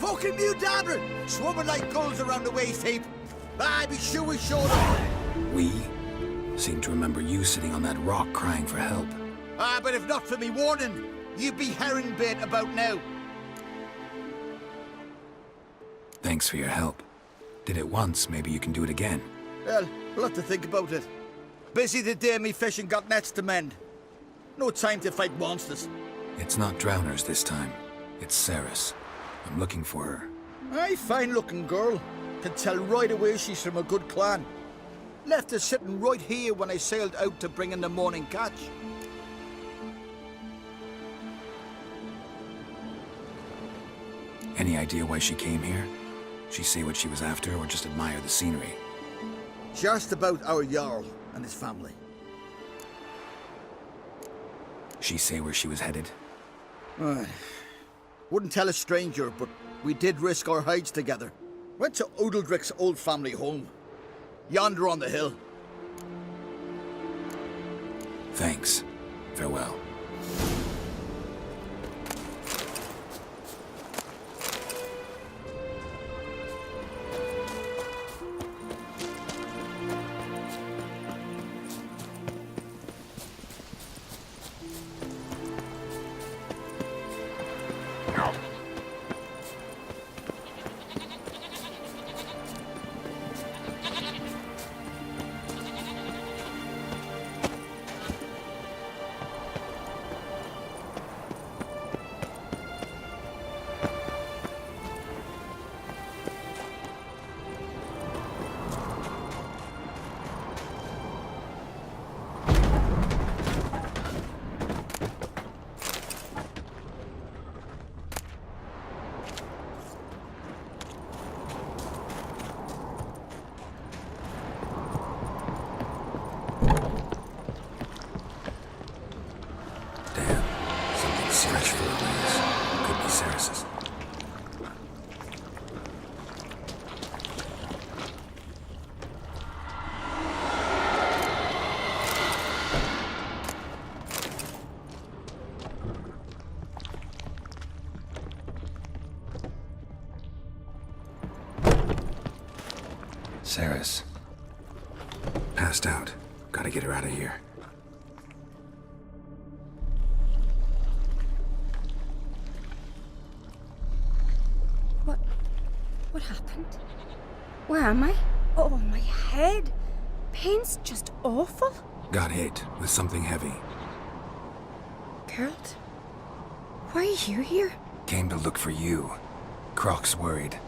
Fucking new dabber! Swimming like gulls around the waist heap. Ah, be sure we showed up. We? Seem to remember you sitting on that rock crying for help. Ah, but if not for me warning, you'd be herring bait about now. Thanks for your help. Did it once, maybe you can do it again. Well, we'll have to think about it. Busy today, me fishing got nets to mend. No time to fight monsters. It's not drowners this time. It's Ceres. I'm looking for her. Aye, fine-looking girl. Can tell right away she's from a good clan. Left her sitting right here when I sailed out to bring in the morning catch. Any idea why she came here? She say what she was after or just admire the scenery? She asked about our Jarl and his family. She say where she was headed? Wouldn't tell a stranger, but we did risk our hides together. Went to Udaldric's old family home. Yonder on the hill. Thanks. Farewell. Ceres. Passed out. Gotta get her out of here. What happened? Where am I? Oh, my head. Pain's just awful. Got hit with something heavy. Geralt? Why are you here? Came to look for you. Croc's worried.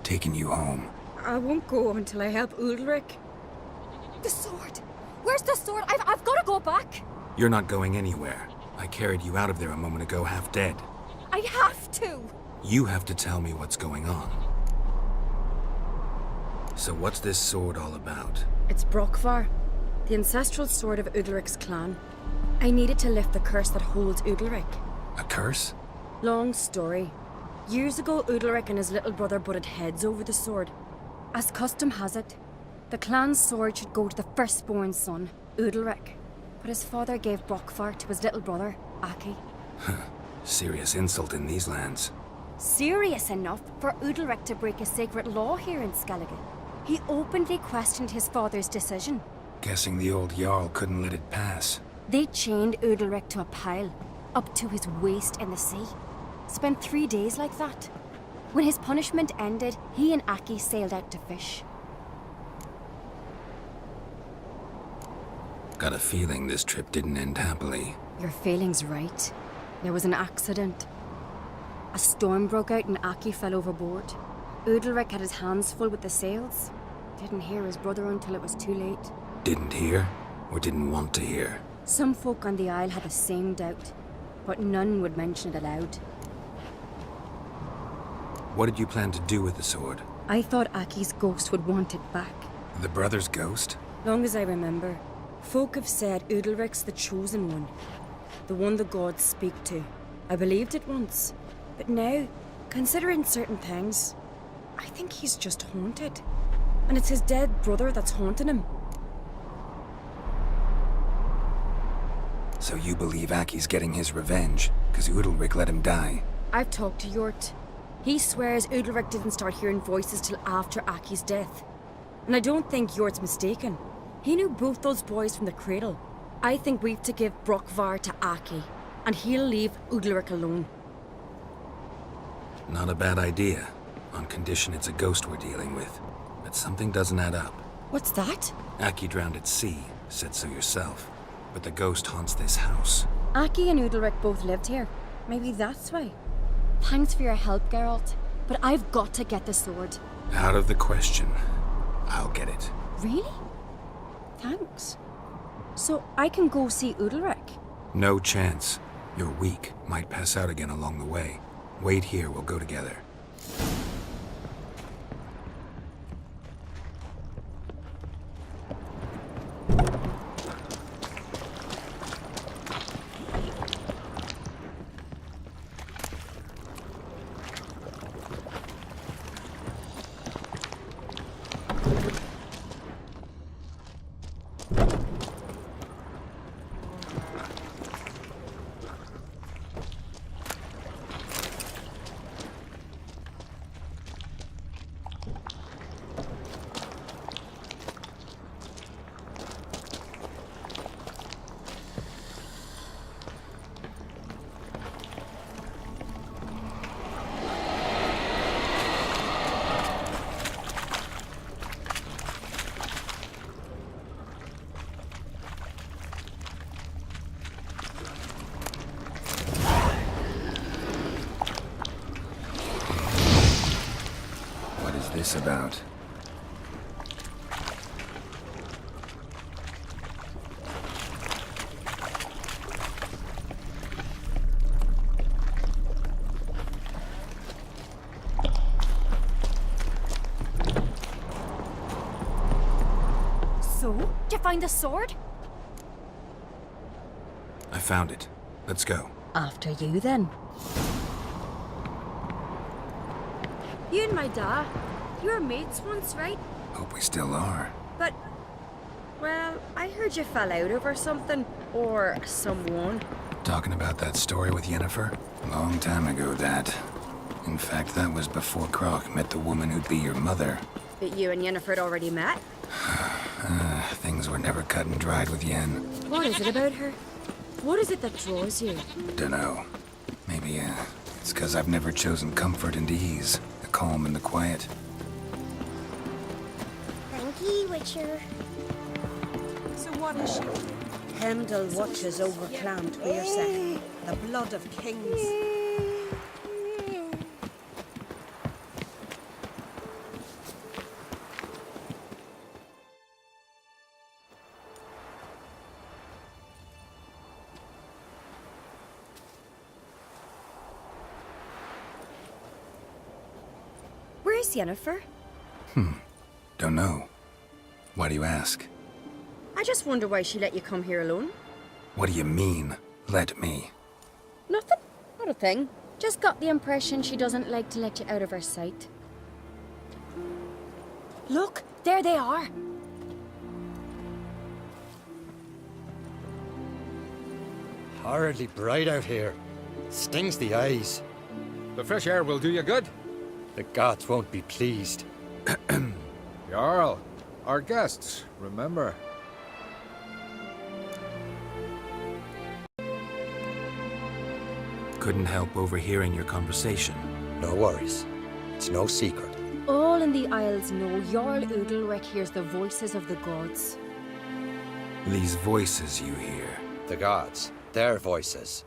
Taking you home. I won't go until I help Udalric. The sword! Where's the sword? I've got to go back! You're not going anywhere. I carried you out of there a moment ago half dead. I have to! You have to tell me what's going on. So what's this sword all about? It's Brokvar, the ancestral sword of Udalric's clan. I needed to lift the curse that holds Udalric. A curse? Long story. Years ago, Udalric and his little brother butted heads over the sword. As custom has it, the clan's sword should go to the firstborn son, Udalric. But his father gave Brokvar to his little brother, Aki. Serious insult in these lands. Serious enough for Udalric to break a sacred law here in Skellige. He openly questioned his father's decision. Guessing the old Jarl couldn't let it pass. They chained Udalric to a pile, up to his waist in the sea. Spent 3 days like that. When his punishment ended, he and Aki sailed out to fish. Got a feeling this trip didn't end happily. Your feeling's right. There was an accident. A storm broke out and Aki fell overboard. Udalric had his hands full with the sails. Didn't hear his brother until it was too late. Didn't hear? Or didn't want to hear? Some folk on the Isle had the same doubt, but none would mention it aloud. What did you plan to do with the sword? I thought Aki's ghost would want it back. The brother's ghost? Long as I remember, folk have said Udalric's the chosen one. The one the gods speak to. I believed it once, but now, considering certain things, I think he's just haunted. And it's his dead brother that's haunting him. So you believe Aki's getting his revenge, because Udalric let him die? I've talked to Yort. He swears Udalric didn't start hearing voices till after Aki's death. And I don't think Jort's mistaken. He knew both those boys from the cradle. I think we've to give Brokvar to Aki, and he'll leave Udalric alone. Not a bad idea, on condition it's a ghost we're dealing with. But something doesn't add up. What's that? Aki drowned at sea, said so yourself. But the ghost haunts this house. Aki and Udalric both lived here. Maybe that's why. Thanks for your help, Geralt. But I've got to get the sword. Out of the question. I'll get it. Really? Thanks. So I can go see Udalric? No chance. You're weak. Might pass out again along the way. Wait here, we'll go together. This about? So? Did you find the sword? I found it. Let's go. After you, then. You and my da, you were mates once, right? Hope we still are. But, well, I heard you fell out over something. Or someone. Talking about that story with Yennefer? Long time ago, Dad. In fact, that was before Croc met the woman who'd be your mother. But you and Yennefer had already met? Things were never cut and dried with Yen. What is it about her? What is it that draws you? Dunno. Maybe, it's 'cause I've never chosen comfort and ease. The calm and the quiet. Thank you, Witcher. So what is she? Heimdall watches over Clan Twyrsek. The blood of kings. Where's Yennefer? Don't know. Why do you ask? I just wonder why she let you come here alone. What do you mean, let me? Nothing. Not a thing. Just got the impression she doesn't like to let you out of her sight. Look, there they are. Horridly bright out here. Stings the eyes. The fresh air will do you good. The gods won't be pleased. Jarl, our guests, remember. Couldn't help overhearing your conversation. No worries. It's no secret. All in the Isles know Jarl Udalric hears the voices of the gods. These voices you hear. The gods. Their voices.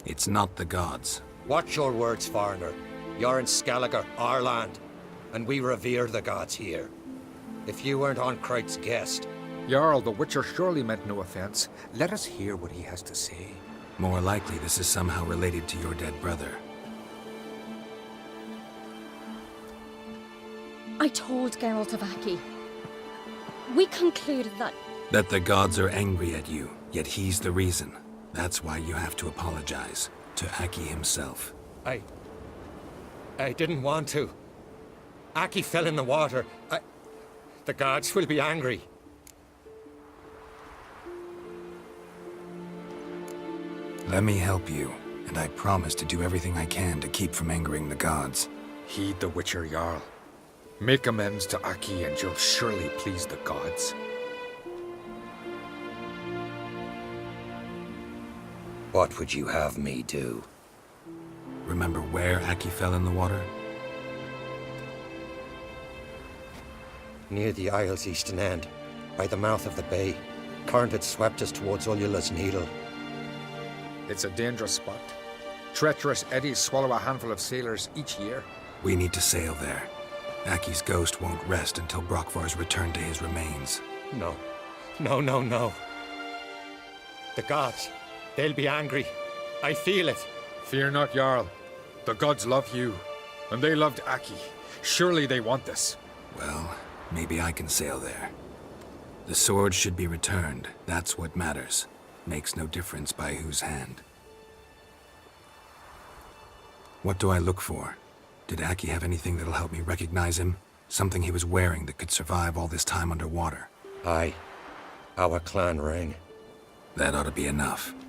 It's not the gods. Watch your words, foreigner. You're in Skelliger, our land, and we revere the gods here. If you weren't on Kright's guest, Jarl, the Witcher surely meant no offense. Let us hear what he has to say. More likely this is somehow related to your dead brother. I told Geralt of Aki. We concluded that... That the gods are angry at you, yet he's the reason. That's why you have to apologize. To Aki himself. I didn't want to. Aki fell in the water. The gods will be angry. Let me help you, and I promise to do everything I can to keep from angering the gods. Heed the Witcher Jarl. Make amends to Aki and you'll surely please the gods. What would you have me do? Remember where Aki fell in the water? Near the Isle's eastern end, by the mouth of the bay. Current had swept us towards Ullula's Needle. It's a dangerous spot. Treacherous eddies swallow a handful of sailors each year. We need to sail there. Aki's ghost won't rest until Brokvar's returned to his remains. No. No, no, no. The gods, they'll be angry. I feel it. Fear not, Jarl. The gods love you, and they loved Aki. Surely they want this. Well, maybe I can sail there. The sword should be returned. That's what matters. Makes no difference by whose hand. What do I look for? Did Aki have anything that'll help me recognize him? Something he was wearing that could survive all this time underwater? Aye. Our clan ring. That ought to be enough.